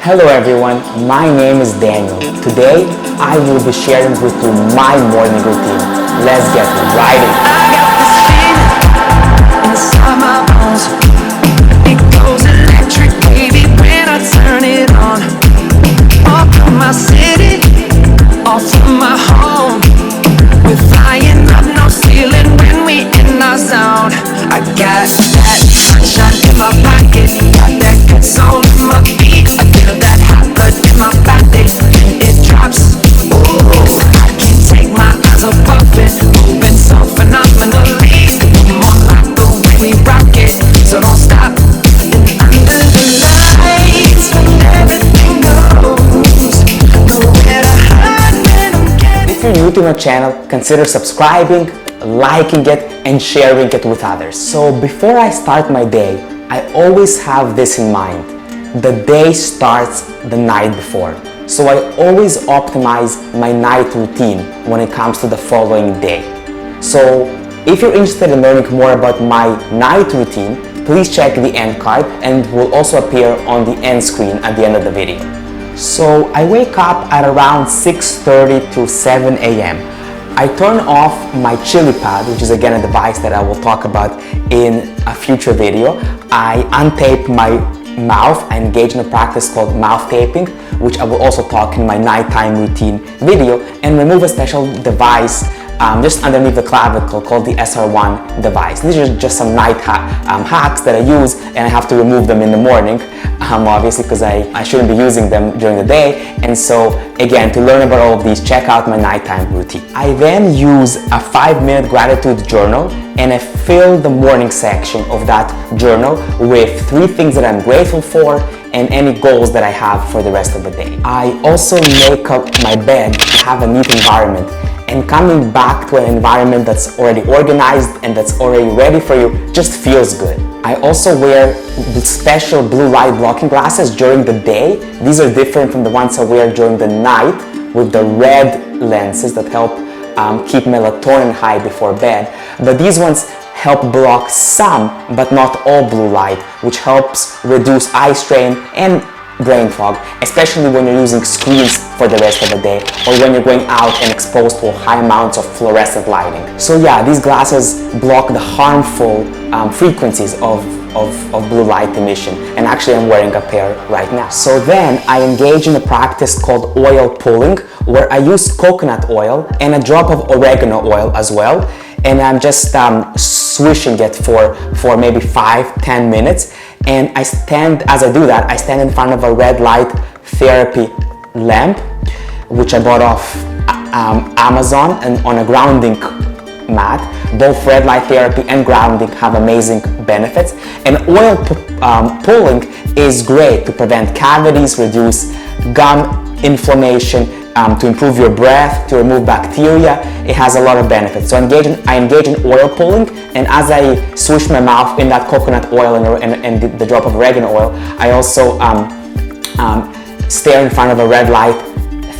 Hello everyone, my name is Daniel. Today, I will be sharing with you my morning routine. Let's get right in. I got this feeling inside my bones. It goes electric, baby, when I turn it on. Off from my city, off from my home. We're flying up, no ceiling when we in our zone. I got that sunshine in my pocket, got that good soul in my feet. I feel that hot blood in my body when it drops. Ooh, I can't take my eyes off of it, moving so phenomenally. Come on, like the way we rock it, so don't stop. And under the lights, when everything goes, nowhere to hide when I'm getting. If you're new to my channel, consider subscribing, liking it, and sharing it with others. So before I start my day, I always have this in mind. The day starts the night before. So I always optimize my night routine when it comes to the following day. So if you're interested in learning more about my night routine, please check the end card and it will also appear on the end screen at the end of the video. So I wake up at around 6:30 to 7 a.m. I turn off my chilipad, which is again a device that I will talk about in a future video. I untape my mouth. I engage in a practice called mouth taping, which I will also talk in my nighttime routine video, and remove a special device just underneath the clavicle called the SR1 device. These are just some night hacks that I use, and I have to remove them in the morning, obviously, because I shouldn't be using them during the day. And so again, to learn about all of these, check out my nighttime routine. I then use a 5-minute gratitude journal, and I fill the morning section of that journal with 3 things that I'm grateful for and any goals that I have for the rest of the day. I also make up my bed to have a neat environment, and coming back to an environment that's already organized and that's already ready for you just feels good. I also wear special blue light blocking glasses during the day. These are different from the ones I wear during the night with the red lenses that help keep melatonin high before bed. But these ones help block some, but not all blue light, which helps reduce eye strain and brain fog, especially when you're using screens for the rest of the day or when you're going out and exposed to high amounts of fluorescent lighting. So yeah, these glasses block the harmful frequencies of blue light emission, and actually I'm wearing a pair right now. So then I engage in a practice called oil pulling, where I use coconut oil and a drop of oregano oil as well, and I'm just swishing it for maybe 5-10 minutes. And as I do that, I stand in front of a red light therapy lamp, which I bought off Amazon, and on a grounding mat. Both red light therapy and grounding have amazing benefits. And oil pulling is great to prevent cavities, reduce gum inflammation, to improve your breath, to remove bacteria. It has a lot of benefits. So I engage in oil pulling, and as I swish my mouth in that coconut oil and the drop of oregano oil, I also stare in front of a red light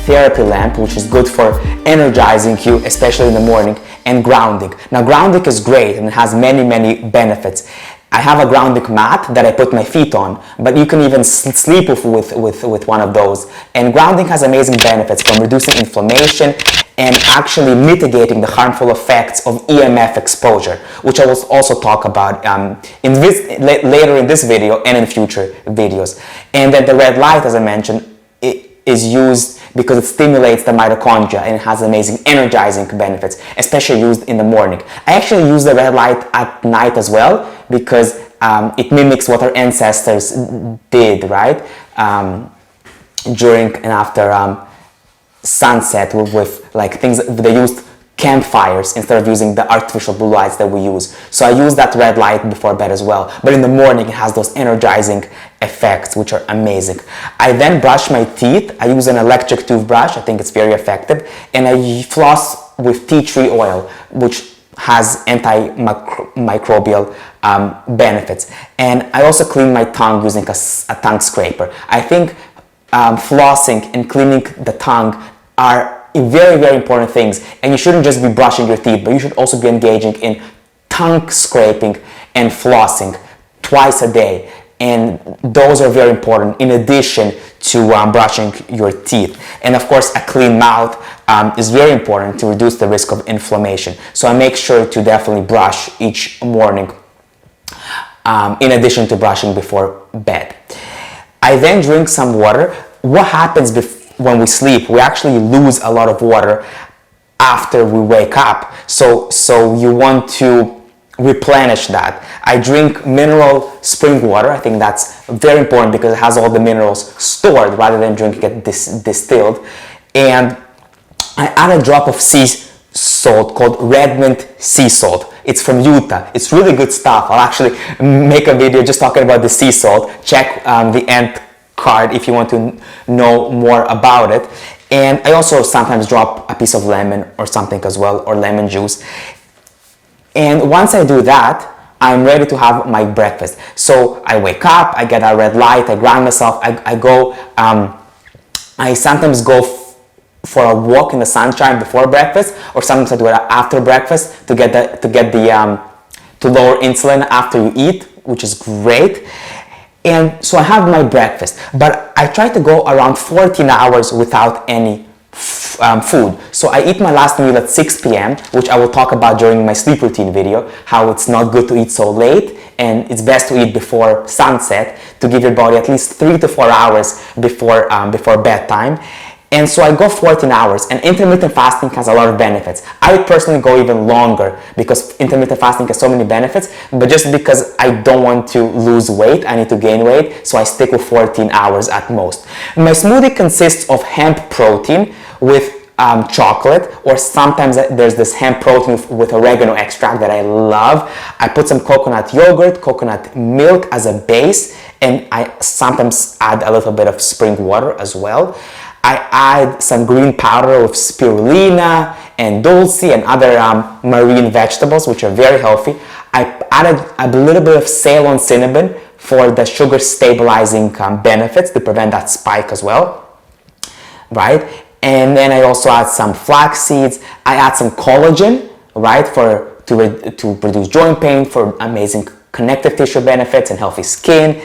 therapy lamp, which is good for energizing you, especially in the morning, and grounding. Now, grounding is great and it has many benefits. I have a grounding mat that I put my feet on, but you can even sleep with one of those. And grounding has amazing benefits, from reducing inflammation and actually mitigating the harmful effects of EMF exposure, which I will also talk about later in this video and in future videos. And then the red light, as I mentioned, it is used because it stimulates the mitochondria and it has amazing energizing benefits, especially used in the morning. I actually use the red light at night as well, because it mimics what our ancestors did, right? During and after sunset, with like things, they used campfires instead of using the artificial blue lights that we use. So I use that red light before bed as well. But in the morning, it has those energizing effects, which are amazing. I then brush my teeth. I use an electric toothbrush. I think it's very effective. And I floss with tea tree oil, which has antimicrobial benefits. And I also clean my tongue using a tongue scraper. I think flossing and cleaning the tongue are very important things, and you shouldn't just be brushing your teeth, but you should also be engaging in tongue scraping and flossing twice a day. And those are very important, in addition brushing your teeth. And of course, a clean mouth is very important to reduce the risk of inflammation. So I make sure to definitely brush each morning in addition to brushing before bed. I then drink some water. What happens when we sleep? We actually lose a lot of water after we wake up. So you want to replenish that. I drink mineral spring water. I think that's very important because it has all the minerals stored rather than drinking it distilled. And I add a drop of sea salt called red mint sea salt. It's from Utah. It's really good stuff. I'll actually make a video just talking about the sea salt. Check the end card if you want to know more about it. And I also sometimes drop a piece of lemon or something as well, or lemon juice. And once I do that, I'm ready to have my breakfast. So I wake up, I get a red light, I ground myself, I sometimes go for a walk in the sunshine before breakfast, or sometimes I do it after breakfast to lower insulin after you eat, which is great. And so I have my breakfast, but I try to go around 14 hours without any food. So I eat my last meal at 6 p.m., which I will talk about during my sleep routine video, how it's not good to eat so late, and it's best to eat before sunset to give your body at least 3 to 4 hours before bedtime. And so I go 14 hours, and intermittent fasting has a lot of benefits. I would personally go even longer because intermittent fasting has so many benefits, but just because I don't want to lose weight, I need to gain weight, so I stick with 14 hours at most. My smoothie consists of hemp protein with chocolate, or sometimes there's this hemp protein with oregano extract that I love. I put some coconut yogurt, coconut milk as a base, and I sometimes add a little bit of spring water as well. I add some green powder with spirulina and dulse and other marine vegetables, which are very healthy. I added a little bit of Ceylon cinnamon for the sugar stabilizing benefits to prevent that spike as well, right? And then I also add some flax seeds. I add some collagen, right, to reduce joint pain, for amazing connective tissue benefits and healthy skin.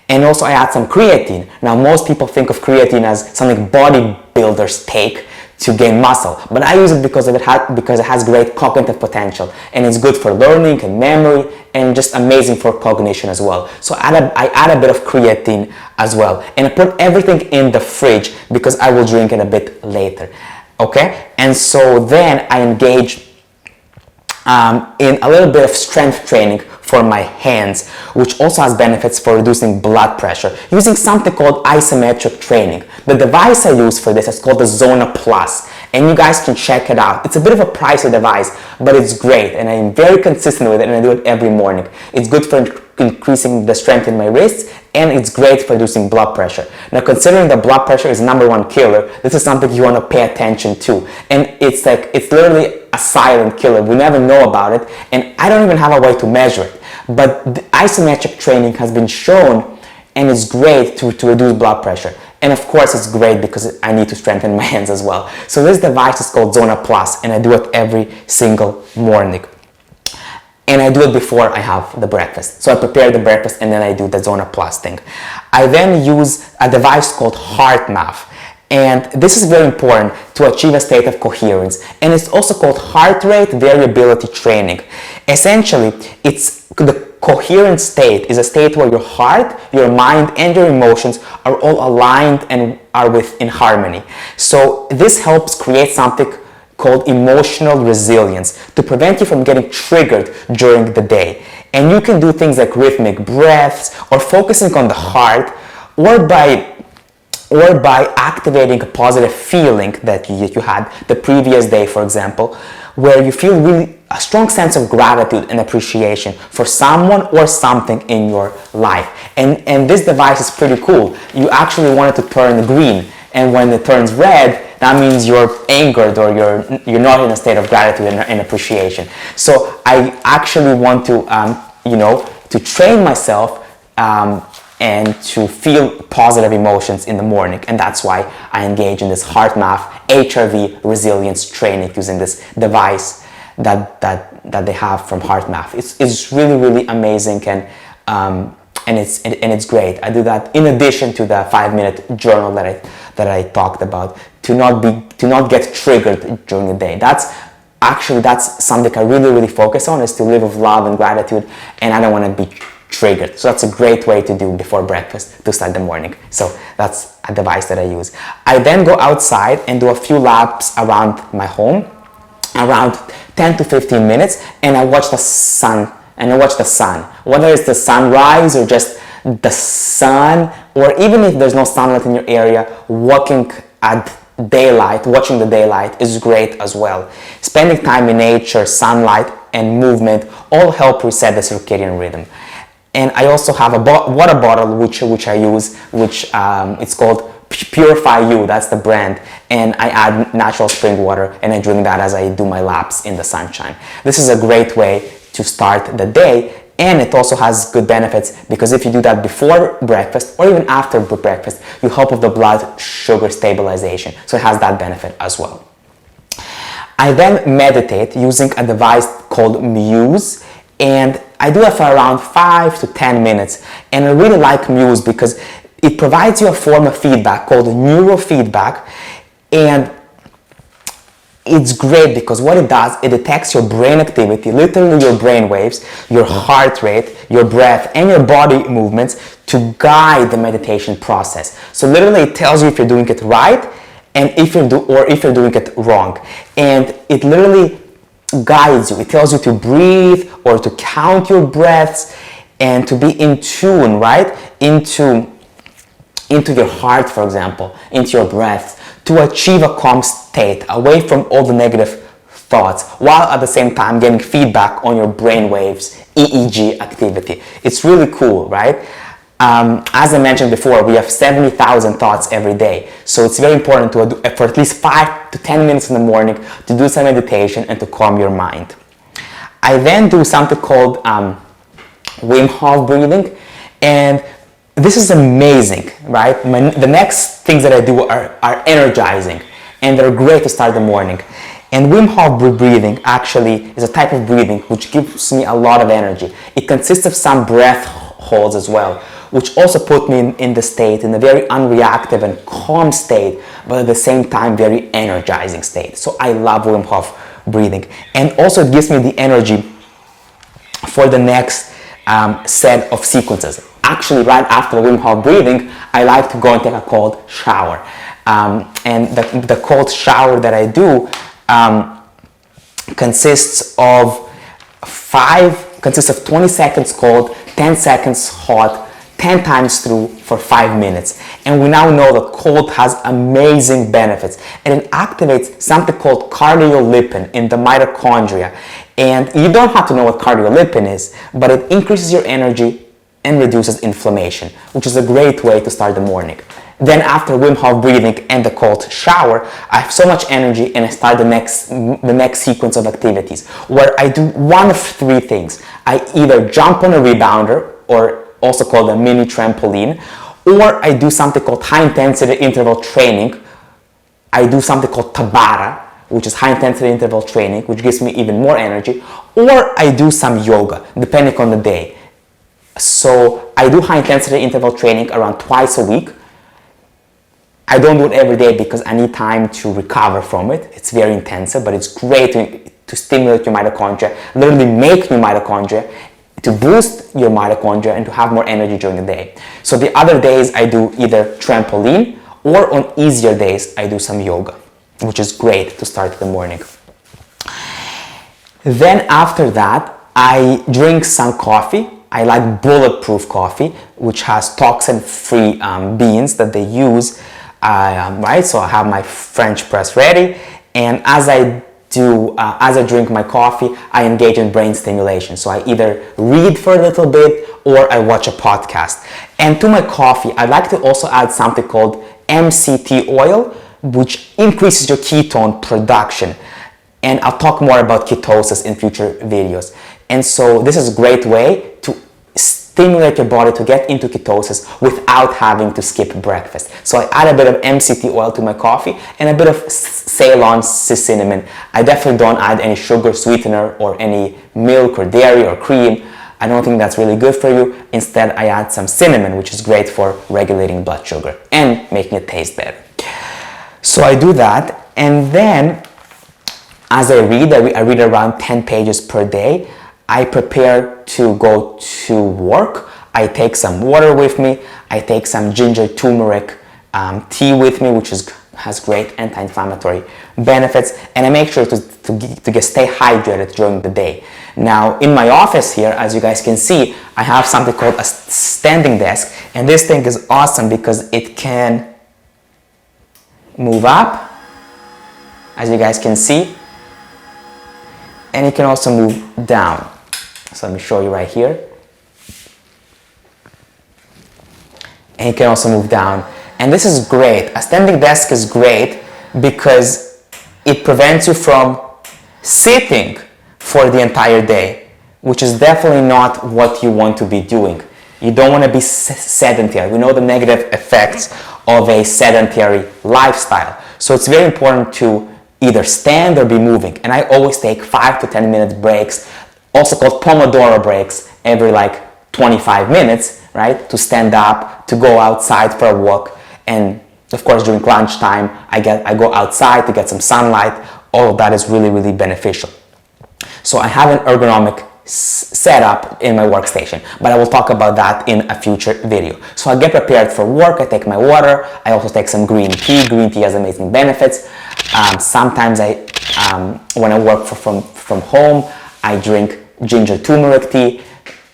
And also I add some creatine. Now most people think of creatine as something bodybuilders take to gain muscle, but I use it because it has great cognitive potential, and it's good for learning and memory, and just amazing for cognition as well. So I add a bit of creatine as well, and I put everything in the fridge because I will drink it a bit later. Okay, and so then I engage in a little bit of strength training for my hands, which also has benefits for reducing blood pressure, using something called isometric training. The device I use for this is called the Zona Plus, and you guys can check it out. It's a bit of a pricey device, but it's great, and I'm very consistent with it, and I do it every morning. It's good for increasing the strength in my wrists, and it's great for reducing blood pressure. Now, considering that blood pressure is #1 killer, this is something you want to pay attention to. And it's literally a silent killer. We never know about it, and I don't even have a way to measure it. But the isometric training has been shown, and it's great to reduce blood pressure. And of course, it's great because I need to strengthen my hands as well. So this device is called Zona Plus, and I do it every single morning. And I do it before I have the breakfast. So I prepare the breakfast and then I do the Zona Plus thing. I then use a device called HeartMath. And this is very important to achieve a state of coherence. And it's also called heart rate variability training. Essentially, the coherent state is a state where your heart, your mind, and your emotions are all aligned and are in harmony. So this helps create something called emotional resilience to prevent you from getting triggered during the day. And you can do things like rhythmic breaths or focusing on the heart, or by activating a positive feeling that you had the previous day, for example, where you feel really a strong sense of gratitude and appreciation for someone or something in your life. And this device is pretty cool. You actually want it to turn green, and when it turns red, that means you're angered or you're not in a state of gratitude and appreciation. So I actually want to to train myself and to feel positive emotions in the morning, and that's why I engage in this HeartMath HRV resilience training using this device that they have from HeartMath. It's really amazing, and and it's great. I do that in addition to the 5-minute journal that I talked about, to not get triggered during the day. That's something I really focus on, is to live with love and gratitude, and I don't want to be triggered. So that's a great way to do before breakfast to start the morning. So that's a device that I use. I then go outside and do a few laps around my home, around 10 to 15 minutes, and I watch the sun. Whether it's the sunrise or just the sun, or even if there's no sunlight in your area, watching the daylight is great as well. Spending time in nature, sunlight, and movement all help reset the circadian rhythm. And I also have a water bottle which I use, which it's called Purify You, that's the brand, and I add natural spring water, and I drink that as I do my laps in the sunshine. This is a great way to start the day, and it also has good benefits, because if you do that before breakfast or even after breakfast, you help with the blood sugar stabilization, so it has that benefit as well. I then meditate using a device called Muse, and I do it for around 5 to 10 minutes, and I really like Muse because it provides you a form of feedback called neurofeedback, and it's great because what it does, it detects your brain activity, literally your brain waves, your heart rate, your breath, and your body movements to guide the meditation process. So literally it tells you if you're doing it right and if you're doing it wrong. And it literally guides you. It tells you to breathe or to count your breaths and to be in tune, right? Into your heart, for example, into your breath, to achieve a calm state, away from all the negative thoughts, while at the same time getting feedback on your brain waves, EEG activity. It's really cool, right? As I mentioned before, we have 70,000 thoughts every day. So it's very important for at least 5 to 10 minutes in the morning to do some meditation and to calm your mind. I then do something called Wim Hof breathing, and this is amazing, right? The next things that I do are energizing, and they're great to start the morning. And Wim Hof breathing actually is a type of breathing which gives me a lot of energy. It consists of some breath holds as well, which also put me in a very unreactive and calm state, but at the same time very energizing state. So I love Wim Hof breathing, and also it gives me the energy for the next set of sequences. Actually, right after Wim Hof breathing, I like to go and take a cold shower. And the cold shower that I do consists of 20 seconds cold, 10 seconds hot, 10 times through for 5 minutes. And we now know that cold has amazing benefits, and it activates something called cardiolipin in the mitochondria. And you don't have to know what cardiolipin is, but it increases your energy and reduces inflammation, which is a great way to start the morning. Then after Wim Hof breathing and the cold shower, I have so much energy, and I start the next sequence of activities where I do one of 3 things. I either jump on a rebounder, or also called a mini trampoline, or I do something called high intensity interval training. I do something called Tabata, which is high intensity interval training, which gives me even more energy, or I do some yoga, depending on the day. So I do high intensity interval training around twice a week. I don't do it every day because I need time to recover from it. It's very intensive, but it's great to stimulate your mitochondria, literally make new mitochondria, to boost your mitochondria and to have more energy during the day. So the other days I do either trampoline, or on easier days I do some yoga, which is great to start the morning. Then after that, I drink some coffee. I like bulletproof coffee, which has toxin-free beans that they use, right? So I have my French press ready, and as I drink my coffee, I engage in brain stimulation. So I either read for a little bit or I watch a podcast. And to my coffee, I like to also add something called MCT oil, which increases your ketone production. And I'll talk more about ketosis in future videos. And so this is a great way to stimulate your body to get into ketosis without having to skip breakfast. So I add a bit of MCT oil to my coffee and a bit of Ceylon cinnamon. I definitely don't add any sugar sweetener or any milk or dairy or cream. I don't think that's really good for you. Instead, I add some cinnamon, which is great for regulating blood sugar and making it taste better. So I do that, and then as I read around 10 pages per day. I prepare to go to work. I take some water with me. I take some ginger turmeric tea with me, which has great anti-inflammatory benefits, and I make sure to stay hydrated during the day. Now, in my office here, as you guys can see, I have something called a standing desk, and this thing is awesome because it can move up, as you guys can see, and it can also move down. So let me show you right here. And it can also move down. And this is great. A standing desk is great because it prevents you from sitting for the entire day, which is definitely not what you want to be doing. You don't want to be sedentary. We know the negative effects of a sedentary lifestyle. So it's very important to either stand or be moving. And I always take 5 to 10 minute breaks, also called Pomodoro breaks, every like 25 minutes, right? To stand up, to go outside for a walk. And of course, during lunchtime, I go outside to get some sunlight. All of that is really, really beneficial. So I have an ergonomic setup in my workstation, but I will talk about that in a future video. So I get prepared for work. I take my water. I also take some green tea. Green tea has amazing benefits. Sometimes when I work from home, I drink ginger turmeric tea.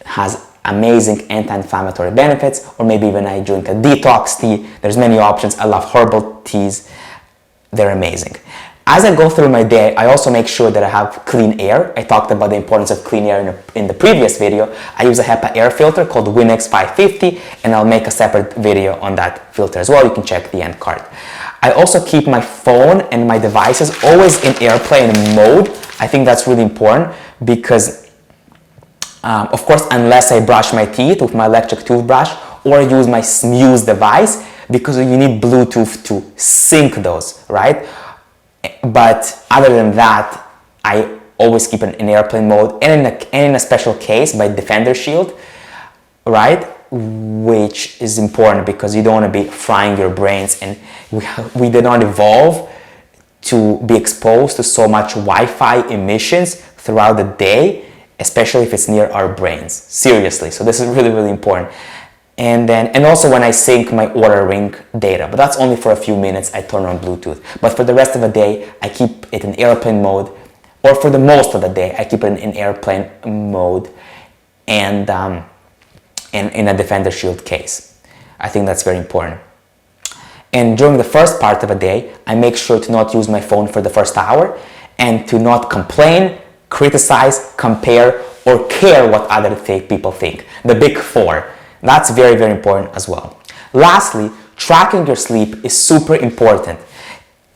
Has amazing anti-inflammatory benefits, or maybe even I drink a detox tea. There's many options. I love herbal teas. They're amazing. As I go through my day, I also make sure that I have clean air. I talked about the importance of clean air in the previous video. I use a Hepa air filter called Winix 550, and I'll make a separate video on that filter as well. You can check the end card. I also keep my phone and my devices always in airplane mode. I think that's really important because of course, unless I brush my teeth with my electric toothbrush or use my Muse device, because you need Bluetooth to sync those, right? But other than that, I always keep it in airplane mode, and in a special case by Defender Shield, right? Which is important because you don't want to be frying your brains, and we did not evolve to be exposed to so much Wi-Fi emissions throughout the day, especially if it's near our brains. Seriously. So this is really, really important. And also when I sync my Oura ring data, but that's only for a few minutes. I turn on Bluetooth. But for the rest of the day, I keep it in airplane mode, or for the most of the day, I keep it in airplane mode and in a Defender Shield case. I think that's very important. And during the first part of a day, I make sure to not use my phone for the first hour and to not complain, criticize, compare, or care what other people think. The big four. That's very, very important as well. Lastly, tracking your sleep is super important,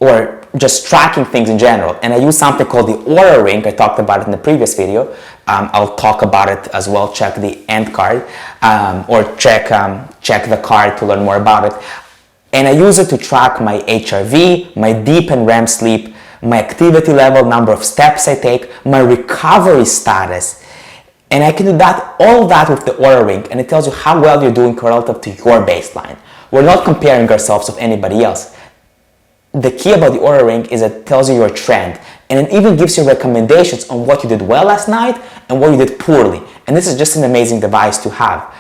or just tracking things in general. And I use something called the Oura ring. I talked about it in the previous video. I'll talk about it as well. Check the end card, or check the card to learn more about it. And I use it to track my HRV, my deep and REM sleep, my activity level, number of steps I take, my recovery status. And I can do all that with the Oura ring, and it tells you how well you're doing relative to your baseline. We're not comparing ourselves with anybody else. The key about the Oura ring is it tells you your trend, and it even gives you recommendations on what you did well last night and what you did poorly. And this is just an amazing device to have.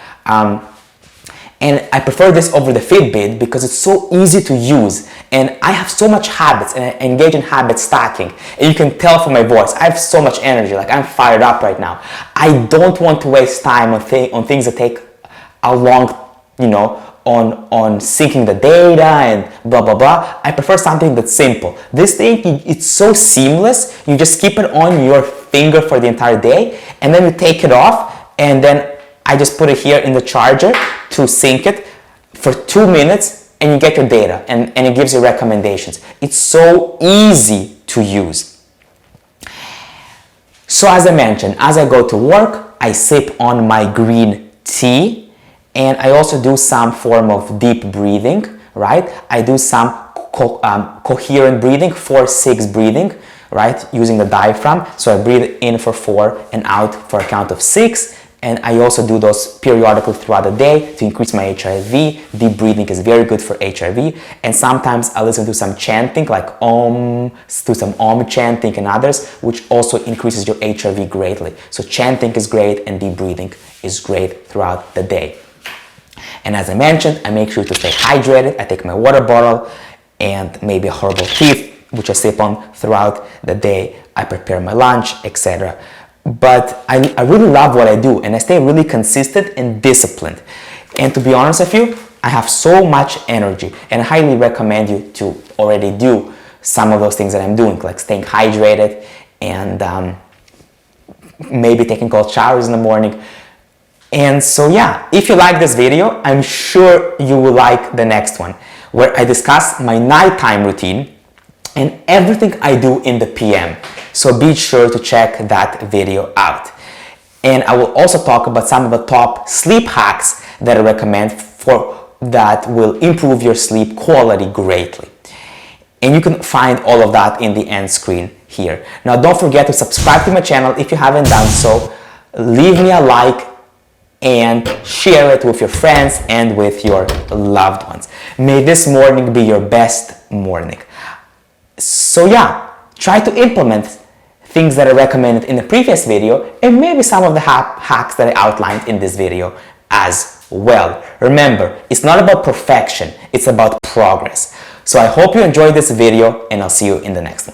And I prefer this over the Fitbit because it's so easy to use, and I have so much habits, and I engage in habit stacking, and you can tell from my voice, I have so much energy, like I'm fired up right now. I don't want to waste time on things that take a long, on syncing the data and blah, blah, blah. I prefer something that's simple. This thing, it's so seamless. You just keep it on your finger for the entire day, and then you take it off, and then I just put it here in the charger to sync it for 2 minutes, and you get your data, and it gives you recommendations. It's so easy to use. So as I mentioned, as I go to work, I sip on my green tea, and I also do some form of deep breathing, right? I do some coherent breathing, 4-6 breathing, right? Using the diaphragm. So I breathe in for 4 and out for a count of 6. and I also do those periodically throughout the day to increase my HRV. Deep breathing is very good for HRV, and sometimes I listen to some chanting like Om, to some Om chanting and others, which also increases your HRV greatly. So chanting is great and deep breathing is great throughout the day. And as I mentioned, I make sure to stay hydrated. I take my water bottle and maybe a herbal tea, which I sip on throughout the day. I prepare my lunch, etc. But I really love what I do, and I stay really consistent and disciplined. And to be honest with you, I have so much energy, and I highly recommend you to already do some of those things that I'm doing, like staying hydrated and maybe taking cold showers in the morning. And so yeah, if you like this video, I'm sure you will like the next one, where I discuss my nighttime routine and everything I do in the PM. So be sure to check that video out. And I will also talk about some of the top sleep hacks that I recommend that will improve your sleep quality greatly. And you can find all of that in the end screen here. Now don't forget to subscribe to my channel if you haven't done so. Leave me a like and share it with your friends and with your loved ones. May this morning be your best morning. So yeah, try to implement things that I recommended in the previous video and maybe some of the hacks that I outlined in this video as well. Remember, it's not about perfection, it's about progress. So I hope you enjoyed this video, and I'll see you in the next one.